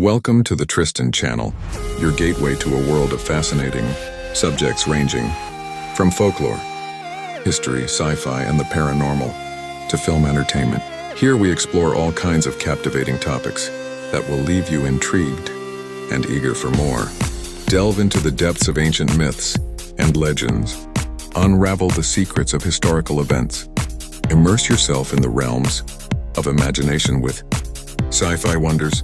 Welcome to the Tristan channel, your gateway to a world of fascinating subjects ranging from folklore, history, sci-fi, and the paranormal to film entertainment. Here we explore all kinds of captivating topics that will leave you intrigued and eager for more. Delve into the depths of ancient myths and legends. Unravel the secrets of historical events. Immerse yourself in the realms of imagination with sci-fi wonders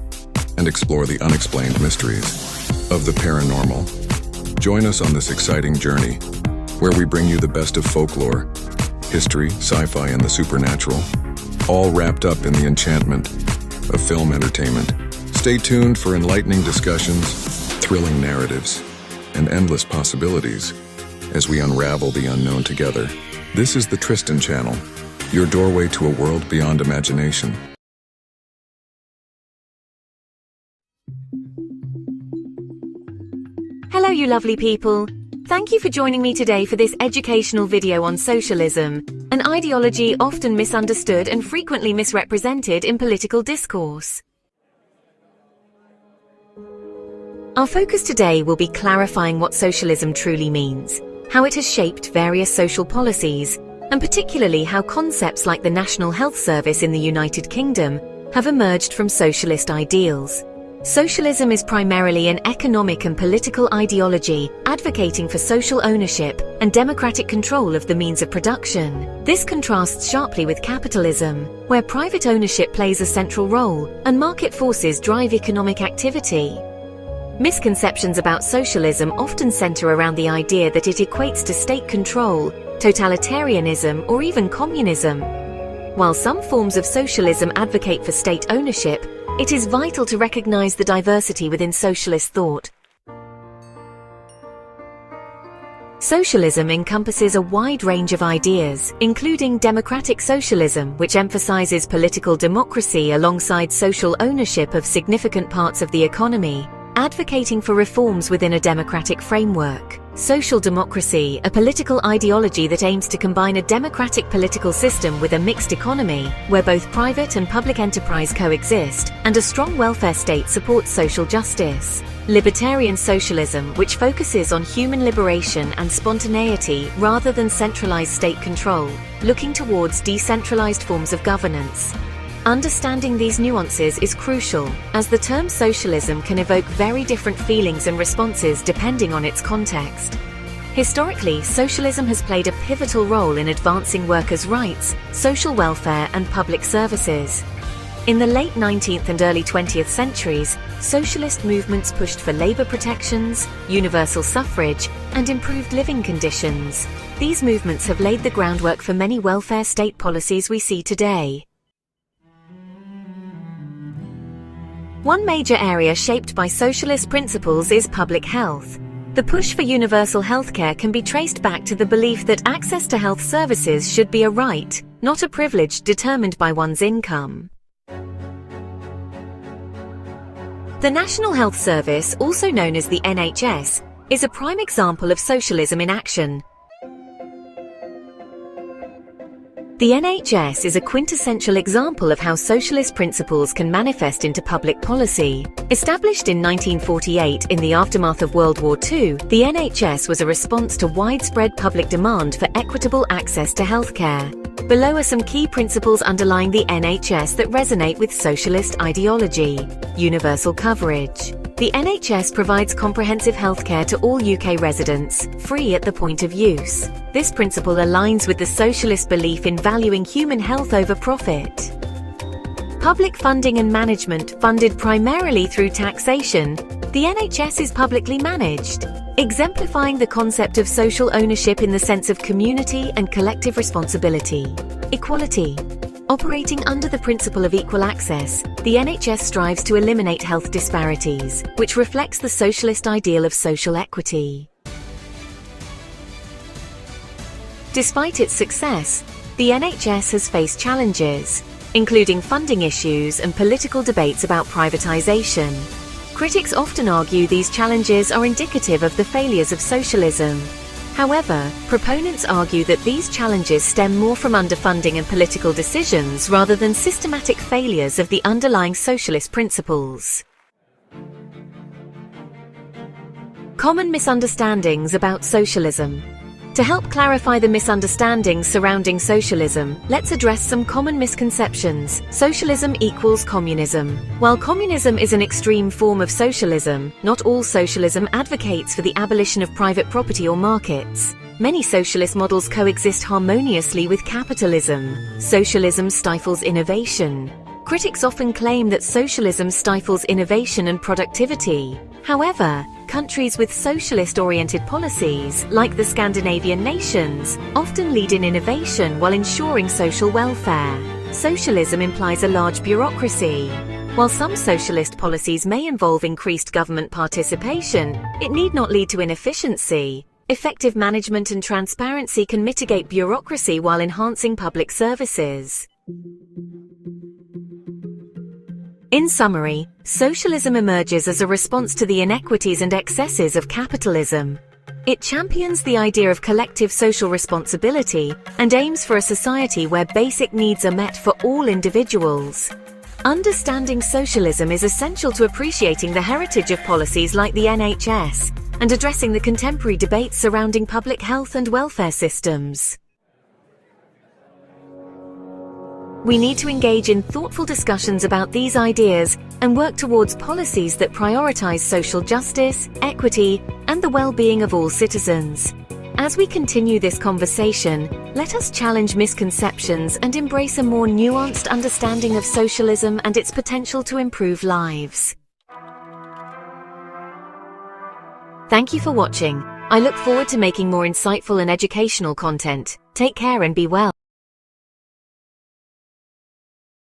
and explore the unexplained mysteries of the paranormal. Join us on this exciting journey where we bring you the best of folklore, history, sci-fi, and the supernatural, all wrapped up in the enchantment of film entertainment. Stay tuned for enlightening discussions, thrilling narratives, and endless possibilities as we unravel the unknown together. This is the Tristan channel, your doorway to a world beyond imagination. Hello, you lovely people. Thank you for joining me today for this educational video on socialism, an ideology often misunderstood and frequently misrepresented in political discourse. Our focus today will be clarifying what socialism truly means, how it has shaped various social policies, and particularly how concepts like the National Health Service in the United Kingdom have emerged from socialist ideals. Socialism is primarily an economic and political ideology advocating for social ownership and democratic control of the means of production. This contrasts sharply with capitalism, where private ownership plays a central role and market forces drive economic activity. Misconceptions about socialism often center around the idea that it equates to state control, totalitarianism, or even communism. While some forms of socialism advocate for state ownership, it is vital to recognize the diversity within socialist thought. Socialism encompasses a wide range of ideas, including democratic socialism, which emphasizes political democracy alongside social ownership of significant parts of the economy, advocating for reforms within a democratic framework. Social democracy, a political ideology that aims to combine a democratic political system with a mixed economy, where both private and public enterprise coexist, and a strong welfare state supports social justice. Libertarian socialism, which focuses on human liberation and spontaneity rather than centralized state control, looking towards decentralized forms of governance. Understanding these nuances is crucial, as the term socialism can evoke very different feelings and responses depending on its context. Historically, socialism has played a pivotal role in advancing workers' rights, social welfare, and public services. In the late 19th and early 20th centuries, socialist movements pushed for labor protections, universal suffrage, and improved living conditions. These movements have laid the groundwork for many welfare state policies we see today. One major area shaped by socialist principles is public health. The push for universal healthcare can be traced back to the belief that access to health services should be a right, not a privilege determined by one's income. The National Health Service, also known as the NHS, is a prime example of socialism in action. The NHS is a quintessential example of how socialist principles can manifest into public policy. Established in 1948 in the aftermath of World War II, the NHS was a response to widespread public demand for equitable access to healthcare. Below are some key principles underlying the NHS that resonate with socialist ideology. Universal coverage. The NHS provides comprehensive healthcare to all UK residents, free at the point of use. This principle aligns with the socialist belief in valuing human health over profit. Public funding and management. Funded primarily through taxation, the NHS is publicly managed, exemplifying the concept of social ownership in the sense of community and collective responsibility. Equality. Operating under the principle of equal access, the NHS strives to eliminate health disparities, which reflects the socialist ideal of social equity. Despite its success, the NHS has faced challenges, including funding issues and political debates about privatization. Critics often argue these challenges are indicative of the failures of socialism. However, proponents argue that these challenges stem more from underfunding and political decisions rather than systematic failures of the underlying socialist principles. Common misunderstandings about socialism. To help clarify the misunderstandings surrounding socialism, let's address some common misconceptions. Socialism equals communism. While communism is an extreme form of socialism, not all socialism advocates for the abolition of private property or markets. Many socialist models coexist harmoniously with capitalism. Socialism stifles innovation. Critics often claim that socialism stifles innovation and productivity. However, countries with socialist-oriented policies, like the Scandinavian nations, often lead in innovation while ensuring social welfare. Socialism implies a large bureaucracy. While some socialist policies may involve increased government participation, it need not lead to inefficiency. Effective management and transparency can mitigate bureaucracy while enhancing public services. In summary, socialism emerges as a response to the inequities and excesses of capitalism. It champions the idea of collective social responsibility and aims for a society where basic needs are met for all individuals. Understanding socialism is essential to appreciating the heritage of policies like the NHS and addressing the contemporary debates surrounding public health and welfare systems. We need to engage in thoughtful discussions about these ideas and work towards policies that prioritize social justice, equity, and the well-being of all citizens. As we continue this conversation, let us challenge misconceptions and embrace a more nuanced understanding of socialism and its potential to improve lives. Thank you for watching. I look forward to making more insightful and educational content. Take care and be well.